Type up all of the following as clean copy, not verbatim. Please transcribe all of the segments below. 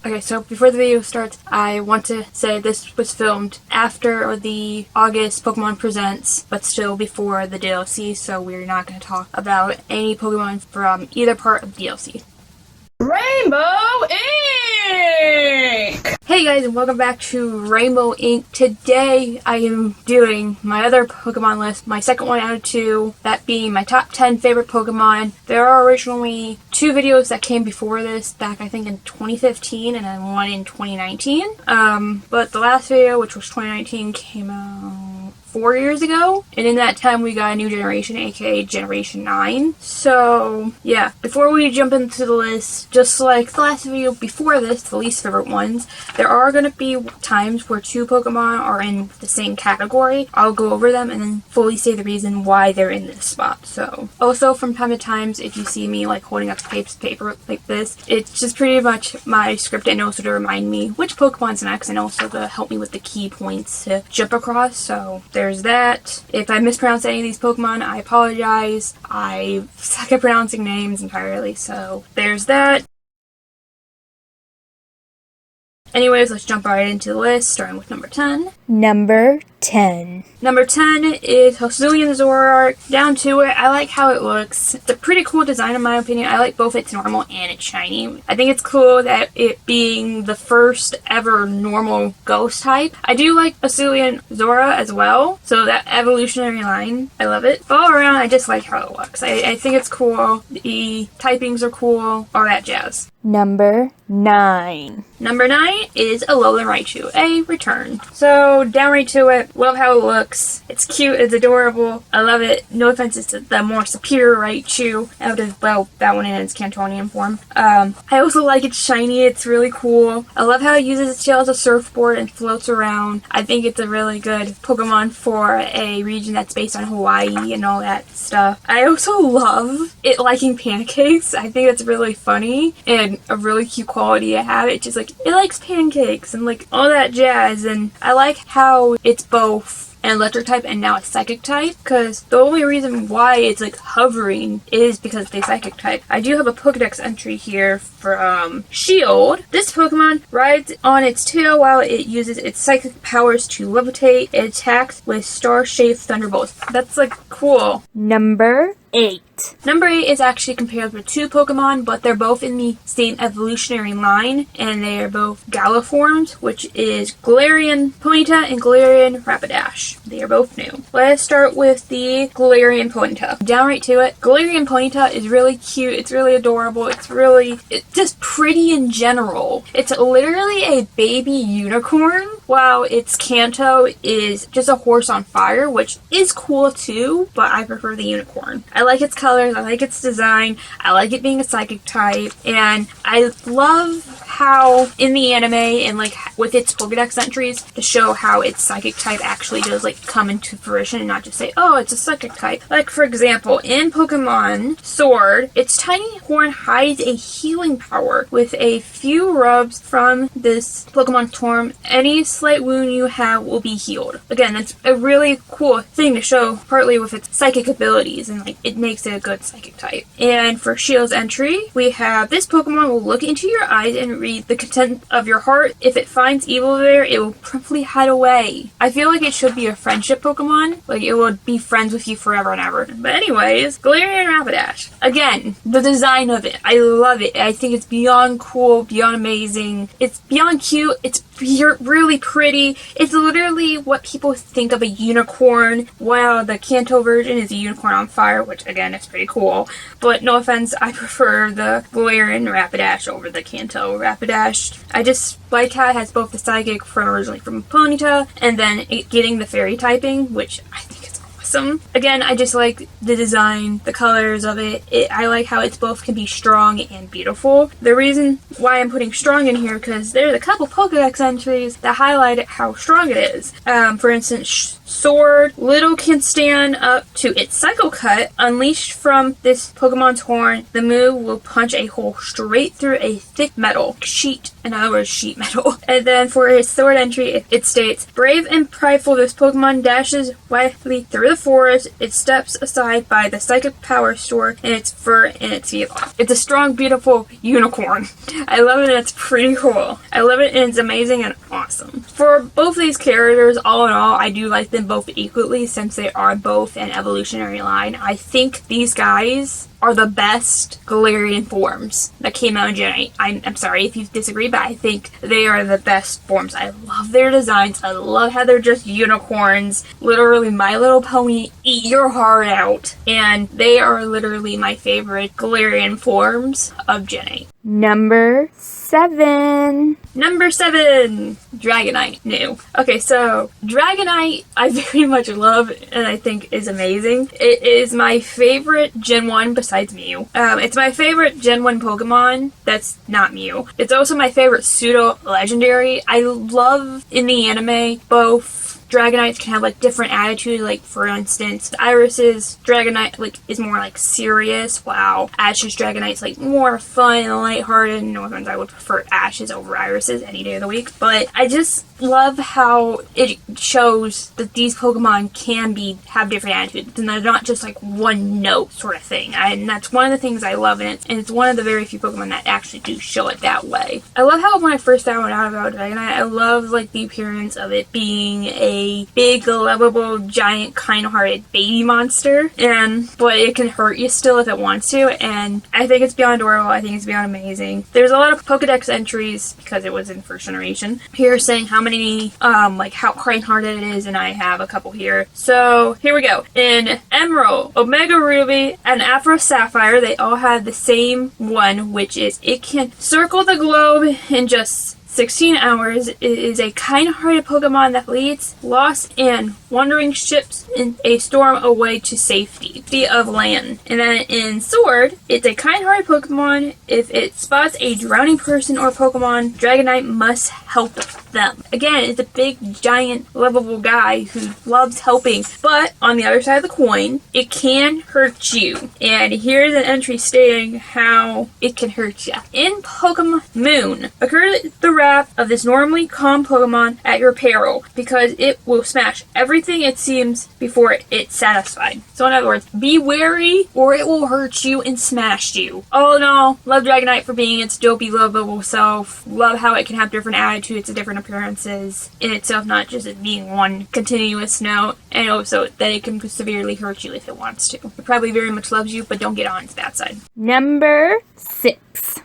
Okay, so before the video starts, I want to say this was filmed after the August Pokemon Presents, but still before the DLC, so we're not going to talk about any Pokemon from either part of the DLC. Rainbow Ink! Hey guys, and welcome back to Rainbow Ink. Today I am doing my other Pokemon list, my second one out of two, that being my top 10 favorite Pokemon. There are originally two videos that came before this, back I think in 2015 and then one in 2019. But the last video, which was 2019, came out 4 years ago, and in that time we got a new generation, aka Generation 9. So yeah, before we jump into the list, just like the last video before this, the least favorite ones, there are going to be times where two Pokemon are in the same category. I'll go over them and then fully say the reason why they're in this spot. So also from time to time, if you see me like holding up paper like this, it's just pretty much my script and also to remind me which Pokemon's next and also to help me with the key points to jump across. So there's that. If I mispronounce any of these Pokemon, I apologize. I suck at pronouncing names entirely, so there's that. Anyways, let's jump right into the list, starting with number 10. Number 10. Number 10 is Hisuian Zoroark. Down to it, I like how it looks. It's a pretty cool design in my opinion. I like both its normal and its shiny. I think it's cool that it being the first ever normal ghost type. I do like Hisuian Zora as well, so that evolutionary line, I love it. All around, I just like how it looks. I think it's cool. The typings are cool, all that jazz. Number 9. Number 9 is Alolan Raichu, a return. So, down right to it, love how it looks. It's cute, it's adorable, I love it. No offense, it's the more superior Raichu out of, well, that one in its Cantonian form. I also like its shiny, it's really cool. I love how it uses its tail as a surfboard and floats around. I think it's a really good Pokemon for a region that's based on Hawaii and all that stuff. I also love it liking pancakes. I think it's really funny and a really cute quality to have. It just like, it likes pancakes and like all that jazz, and I like how it's both an electric type and now a psychic type, because the only reason why it's like hovering is because they psychic type. I do have a Pokedex entry here from Shield. This Pokemon rides on its tail while it uses its psychic powers to levitate. It attacks with star-shaped thunderbolts. That's like cool. Number 8. Number 8 is actually compared with two Pokemon, but they're both in the same evolutionary line, and they are both Galaforms, which is Galarian Ponyta and Galarian Rapidash. They are both new. Let's start with the Galarian Ponyta. Down right to it, Galarian Ponyta is really cute, it's really adorable, it's just pretty in general. It's literally a baby unicorn, while its Kanto is just a horse on fire, which is cool too, but I prefer the unicorn. I like its colors, I like its design, I like it being a psychic type, and I love how in the anime and like with its Pokedex entries to show how its psychic type actually does like come into fruition and not just say, oh, it's a psychic type. Like for example, in Pokemon Sword, its tiny horn hides a healing power. With a few rubs from this Pokemon form, any slight wound you have will be healed. Again, that's a really cool thing to show, partly with its psychic abilities, and like it makes it a good psychic type. And for Shield's entry, we have this Pokemon will look into your eyes and read the content of your heart. If it finds evil there, it will promptly hide away. I feel like it should be a friendship Pokemon, like it would be friends with you forever and ever. But anyways, Galarian Rapidash. Again, the design of it, I love it. I think it's beyond cool, beyond amazing. It's beyond cute, it's really pretty. It's literally what people think of a unicorn, while the Kanto version is a unicorn on fire, which again is pretty cool. But no offense, I prefer the Galarian Rapidash over the Kanto Rapidash. I just like how it has both the psychic from originally from Ponyta and then it getting the fairy typing, which I think is awesome. Again, I just like the design, the colors of it. I like how it's both can be strong and beautiful. The reason why I'm putting strong in here, because there's a couple Pokedex entries that highlight how strong it is. For instance, Sword, little can stand up to its Psycho Cut. Unleashed from this Pokemon's horn, the move will punch a hole straight through a thick metal sheet. In other words, sheet metal. And then for its Sword entry, it states, brave and prideful, this Pokemon dashes wildly through the forest, it steps aside by the psychic power store in its fur and its vehicle. It's a strong, beautiful unicorn. I love it and it's pretty cool. I love it and it's amazing and awesome. For both these characters, all in all, I do like them both equally since they are both an evolutionary line. I think these guys are the best Galarian forms that came out in Gen 8. I'm sorry if you disagree, but I think they are the best forms. I love their designs. I love how they're just unicorns. Literally, My Little Pony, eat your heart out. And they are literally my favorite Galarian forms of Gen 8. Number 7. Number 7, Dragonite, new. Okay, so Dragonite I very much love and I think is amazing. It is my favorite Gen 1 besides Mew. It's my favorite Gen 1 Pokemon that's not Mew. It's also my favorite pseudo legendary. I love in the anime both Dragonites can have like different attitudes, like for instance, Iris's Dragonite like is more like serious, while Ash's Dragonite's like more fun and lighthearted. No offense, I would prefer Ash's over Iris's any day of the week, but I just love how it shows that these Pokemon can have different attitudes and they're not just like one note sort of thing. And that's one of the things I love in it, and it's one of the very few Pokemon that actually do show it that way. I love how when I first found out about Dragonite, I love like the appearance of it being a big, lovable, giant, kind-hearted baby monster, but it can hurt you still if it wants to, and I think it's beyond adorable. I think it's beyond amazing. There's a lot of Pokedex entries because it was in first generation here saying how many, like how kind-hearted it is, and I have a couple here. So here we go. In Emerald, Omega Ruby, and Afro Sapphire, they all have the same one, which is it can circle the globe in just 16 hours. It is a kind-hearted Pokemon that leads lost and wandering ships in a storm away to safety of land. And then in Sword, it's a kind-hearted Pokemon. If it spots a drowning person or Pokemon, Dragonite must help them. Again, it's a big, giant, lovable guy who loves helping. But on the other side of the coin, it can hurt you. And here's an entry stating how it can hurt you. In Pokemon Moon, occur the wrath of this normally calm Pokemon at your peril, because it will smash everything it seems before it's satisfied. So in other words, be wary or it will hurt you and smash you. All in all, love Dragonite for being its dopey, lovable self. Love how it can have different attitudes and different appearances in itself, not just it being one continuous note, and also that it can severely hurt you if it wants to. It probably very much loves you, but don't get on its bad side. Number 6.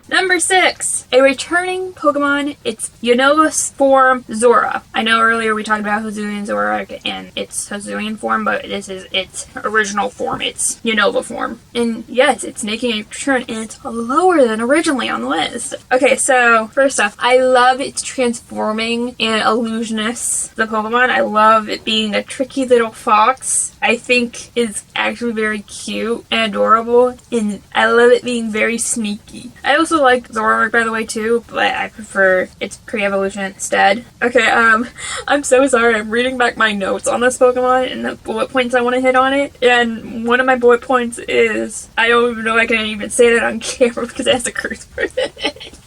Number 6, a returning Pokemon. It's Unova's form, Zora. I know earlier we talked about Hisuian Zora and its Hisuian form, but this is its original form. It's Unova form. And yes, it's making a return, and it's lower than originally on the list. Okay, so first off, I love its transforming and illusionist, the Pokemon. I love it being a tricky little fox. I think is actually very cute and adorable, and I love it being very sneaky. I also like Zoroark, by the way, too, but I prefer its pre-evolution instead. Okay, I'm so sorry. I'm reading back my notes on this Pokemon and the bullet points I want to hit on it, and one of my bullet points is, I don't even know if I can even say that on camera because it has a curse word in it.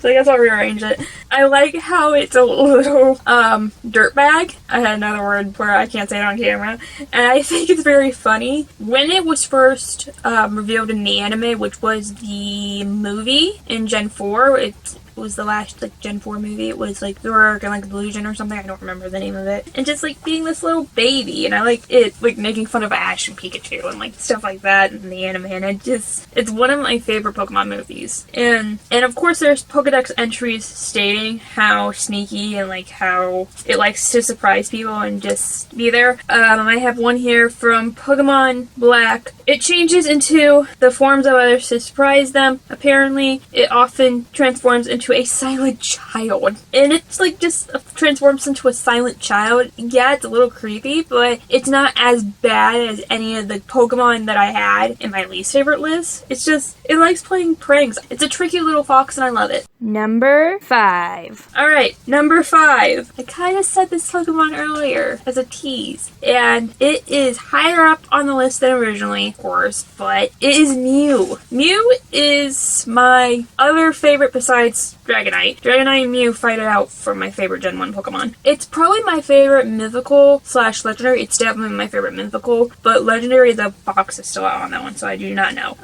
So I guess I'll rearrange it. I like how it's a little, dirtbag. I had another word where I can't say it on camera. And I think it's very funny. When it was first, revealed in the anime, which was the movie in Gen 4, it was the last like Gen 4 movie. It was like Zoroark and like Illusion or something. I don't remember the name of it. And just like being this little baby, and I like it like making fun of Ash and Pikachu and like stuff like that in the anime. And it's one of my favorite Pokemon movies. And of course there's Pokedex entries stating how sneaky and like how it likes to surprise people and just be there. I have one here from Pokemon Black. It changes into the forms of others to surprise them. Apparently, it often transforms into a silent child. And it's like just transforms into a silent child. Yeah, it's a little creepy, but it's not as bad as any of the Pokemon that I had in my least favorite list. It's just, it likes playing pranks. It's a tricky little fox and I love it. Number 5. Alright, number 5. I kind of said this Pokemon earlier as a tease, and it is higher up on the list than originally, of course, but it is Mew. Mew is my other favorite besides Dragonite. Dragonite and Mew fight it out for my favorite Gen 1 Pokemon. It's probably my favorite mythical / legendary. It's definitely my favorite mythical, but legendary, the box is still out on that one, so I do not know.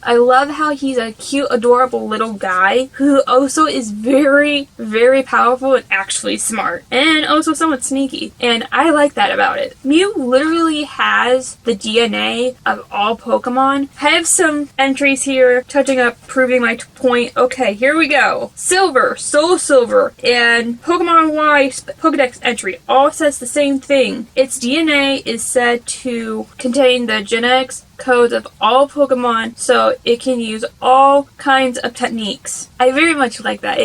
I love how he's a cute, adorable little guy who also is very, very powerful and actually smart, and also somewhat sneaky, and I like that about it. Mew literally has the DNA of all Pokemon. I have some entries here touching up, proving my point. Okay, here we go. Silver, Soul Silver, and Pokemon Y Pokedex entry all says the same thing. Its DNA is said to contain the genetics codes of all Pokemon, so it can use all kinds of techniques. I very much like that.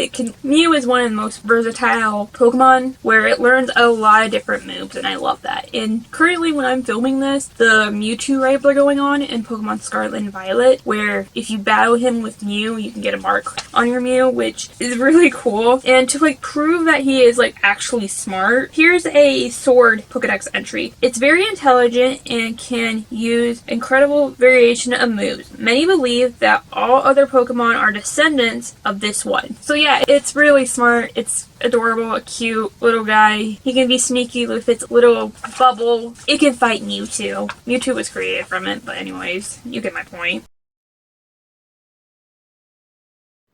Mew is one of the most versatile Pokemon where it learns a lot of different moves, and I love that. And currently when I'm filming this, the Mewtwo raids are going on in Pokemon Scarlet and Violet, where if you battle him with Mew, you can get a mark on your Mew, which is really cool. And to prove that he is actually smart, here's a Sword Pokedex entry. It's very intelligent and can use incredible variation of moves. Many believe that all other Pokemon are descendants of this one. So yeah, it's really smart. It's adorable, a cute little guy. He can be sneaky with its little bubble. It can fight Mewtwo. Mewtwo was created from it, but anyways, you get my point.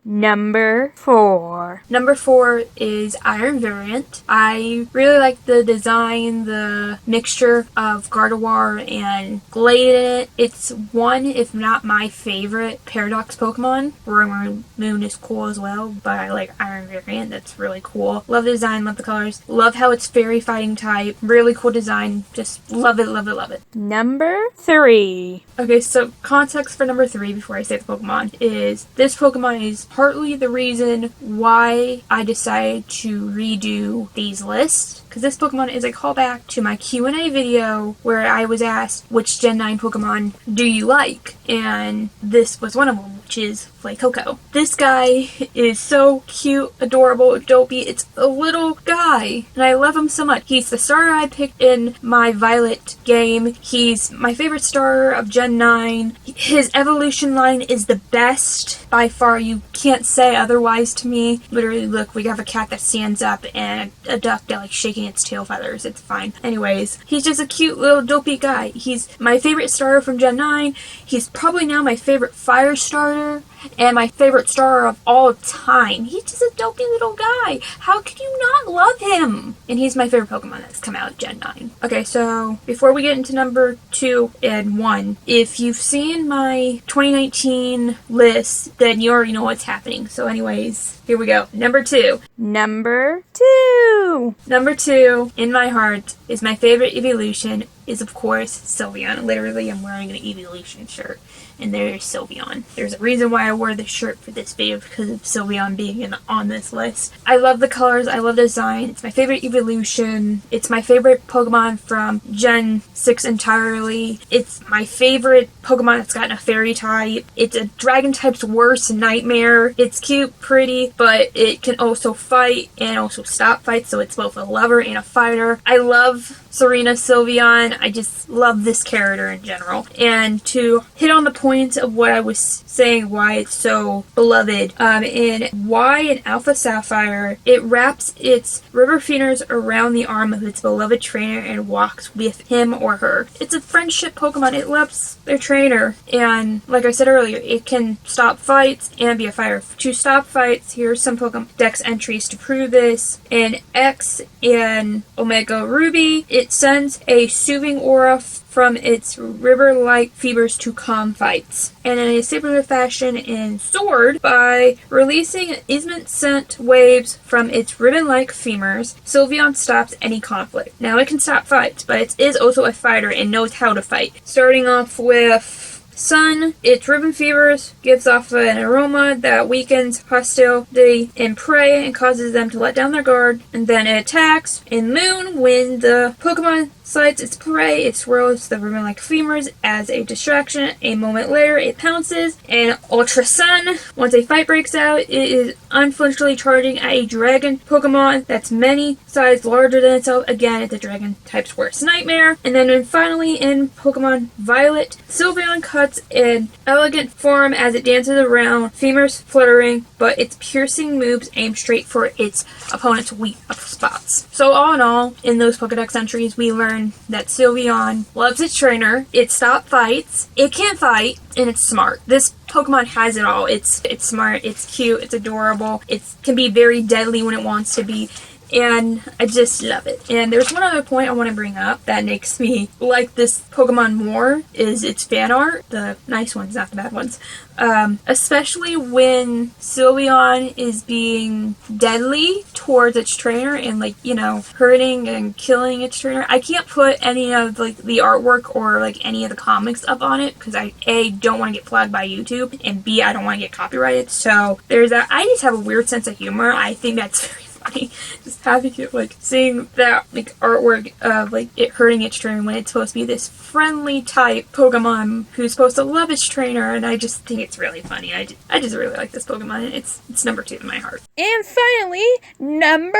Number 4. Number 4 is Iron Variant. I really like the design, the mixture of Gardevoir and Glade in it. It's one, if not my favorite Paradox Pokemon. Roaring Moon is cool as well, but I like Iron Variant. That's really cool. Love the design, love the colors. Love how it's fairy fighting type. Really cool design. Just love it, love it, love it. Number 3. Okay, so context for number 3 before I say the Pokemon is this Pokemon is partly the reason why I decided to redo these lists, because this Pokemon is a callback to my Q&A video where I was asked which Gen 9 Pokemon do you like, and this was one of them, which is Flacoco. This guy is so cute, adorable, dopey. It's a little guy, and I love him so much. He's the starter I picked in my Violet game. He's my favorite starter of Gen 9. His evolution line is the best by far. You can't say otherwise to me. Literally, look, we have a cat that stands up and a duck that shaking its tail feathers. It's fine. Anyways, he's just a cute little dopey guy. He's my favorite starter from Gen 9. He's probably now my favorite fire starter and my favorite starter of all time. He's just a dopey little guy. How could you not love him? And he's my favorite Pokemon that's come out of Gen 9. Okay, so before we get into number 2 and 1, if you've seen my 2019 list, then you already know what's happening. So anyways, here we go. Number 2. Number 2. Number 2, in my heart, is my favorite evolution, is of course Sylveon. Literally, I'm wearing an evolution shirt, and there's Sylveon. There's a reason why I wore this shirt for this video, because of Sylveon being on this list. I love the colors, I love the design. It's my favorite evolution. It's my favorite Pokemon from Gen 6 entirely. It's my favorite Pokemon that's gotten a fairy type. It's a dragon type's worst nightmare. It's cute, pretty, but it can also fight and also stop fights, so it's both a lover and a fighter. I love Serena Sylveon. I just love this character in general. And to hit on the point of what I was saying, why it's so beloved, in Y and Alpha Sapphire, it wraps its river feeders around the arm of its beloved trainer and walks with him or her. It's a friendship Pokemon. It loves their trainer, and like I said earlier, it can stop fights and be a fighter. To stop fights, here's some Pokedex entries to prove this. In X and Omega Ruby, it sends a soothing aura from its river-like fibers to calm fights. And in a similar fashion in Sword, by releasing Ismet scent waves from its ribbon-like femurs, Sylveon stops any conflict. Now it can stop fights, but it is also a fighter and knows how to fight. Starting off with Sun, its ribbon fevers gives off an aroma that weakens hostility in prey and causes them to let down their guard, and then it attacks. In Moon, when the Pokemon slides its prey, it swirls the ribbon-like femurs as a distraction. A moment later, it pounces, and Ultra Sun. Once a fight breaks out, it is unflinchingly charging at a dragon Pokemon that's many sizes larger than itself. Again, it's a dragon type's worst nightmare. And then finally, in Pokemon Violet, Sylveon cuts an elegant form as it dances around, femurs fluttering, but its piercing moves aim straight for its opponent's weak spots. So all in all, in those Pokedex entries, we learn that Sylveon loves its trainer, it stops fights, it can fight, and it's smart. This Pokemon has it all. It's smart, it's cute, it's adorable, it can be very deadly when it wants to be, and I just love it. And there's one other point I want to bring up that makes me like this Pokemon more, is its fan art. The nice ones, not the bad ones. Especially when Sylveon is being deadly towards its trainer and, like, you know, hurting and killing its trainer. I can't put any of, like, the artwork or, like, any of the comics up on it because I, A, don't want to get flagged by YouTube, and B, I don't want to get copyrighted. So there's that. I just have a weird sense of humor. I think that's very funny. Just having it, like, seeing that, like, artwork of, like, it hurting its trainer when it's supposed to be this friendly type Pokemon who's supposed to love its trainer, and I just think it's really funny. I just really like this Pokemon. It's number 2 in my heart. And finally, number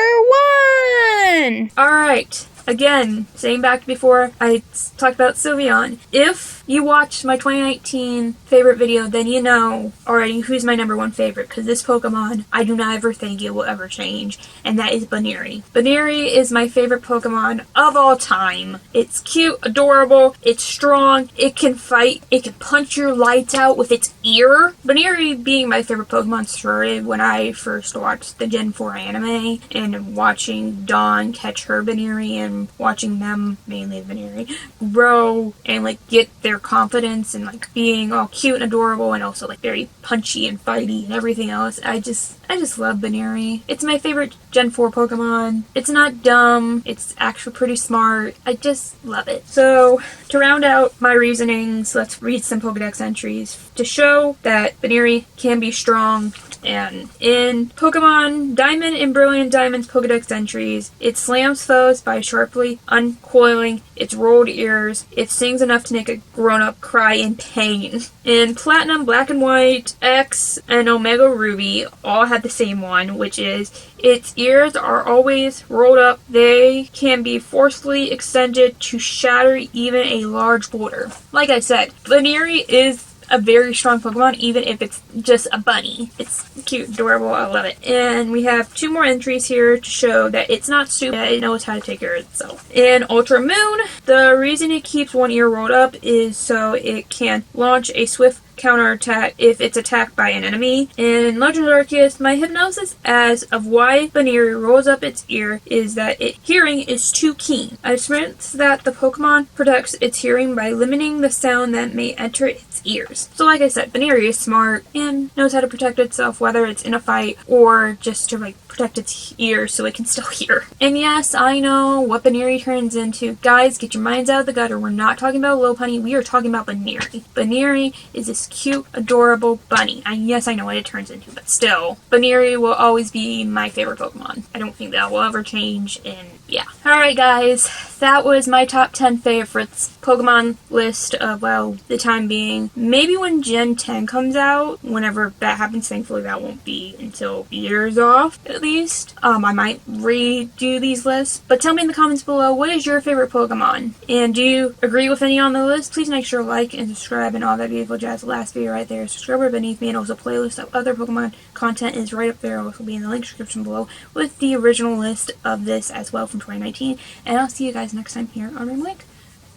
1! Alright. Again, same back before I talked about Sylveon. If you watched my 2019 favorite video, then you know already who's my number 1 favorite, because this Pokemon, I do not ever think it will ever change, and that is Baneri. Baneri is my favorite Pokemon of all time. It's cute, adorable, it's strong, it can fight, it can punch your lights out with its ear. Baneri being my favorite Pokemon started when I first watched the Gen 4 anime, and watching Dawn catch her Baneri and watching them, mainly Baneri, grow and, like, get their confidence and, like, being all cute and adorable and also, like, very punchy and fighty and everything else. I just love Baneri. It's my favorite Gen 4 Pokemon. It's not dumb. It's actually pretty smart. I just love it. So, to round out my reasonings, let's read some Pokedex entries to show that Baneri can be strong. And in Pokemon Diamond and Brilliant Diamond's Pokedex entries, it slams foes by sharply uncoiling its rolled ears. It sings enough to make a grown-up cry in pain. In Platinum, Black and White, X, and Omega Ruby all have the same one, which is its ears are always rolled up. They can be forcefully extended to shatter even a large boulder. Like I said, Baneri is a very strong Pokemon, even if it's just a bunny. It's cute, adorable, I love it. And we have 2 more entries here to show that it's not stupid, it knows how to take care of itself. In Ultra Moon, the reason it keeps one ear rolled up is so it can launch a swift counterattack if it's attacked by an enemy. In Legend of Arceus, my hypnosis as of why Baneri rolls up its ear is that its hearing is too keen. I experienced that the Pokemon protects its hearing by limiting the sound that may enter its ears. So like I said, Baneri is smart and knows how to protect itself, whether it's in a fight or just to, like, protect its ears so it can still hear. And yes, I know what Baneri turns into. Guys, get your minds out of the gutter. We're not talking about Lopunny, we are talking about Baneri. Baneri is this cute, adorable bunny. And yes, I know what it turns into, but still, Baneri will always be my favorite Pokemon. I don't think that will ever change, and yeah. Alright guys, that was my top 10 favorites Pokemon list of, well, the time being. Maybe when Gen 10 comes out, whenever that happens, thankfully that won't be until years off, at least. I might redo these lists, but tell me in the comments below, what is your favorite Pokemon? And do you agree with any on the list? Please make sure to like and subscribe and all that beautiful jazz. The last video right there, subscribe beneath me, and also a playlist of other Pokemon content is right up there, which will be in the link description below, with the original list of this as well from 2019. And I'll see you guys next time here on Ring Link.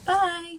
Bye!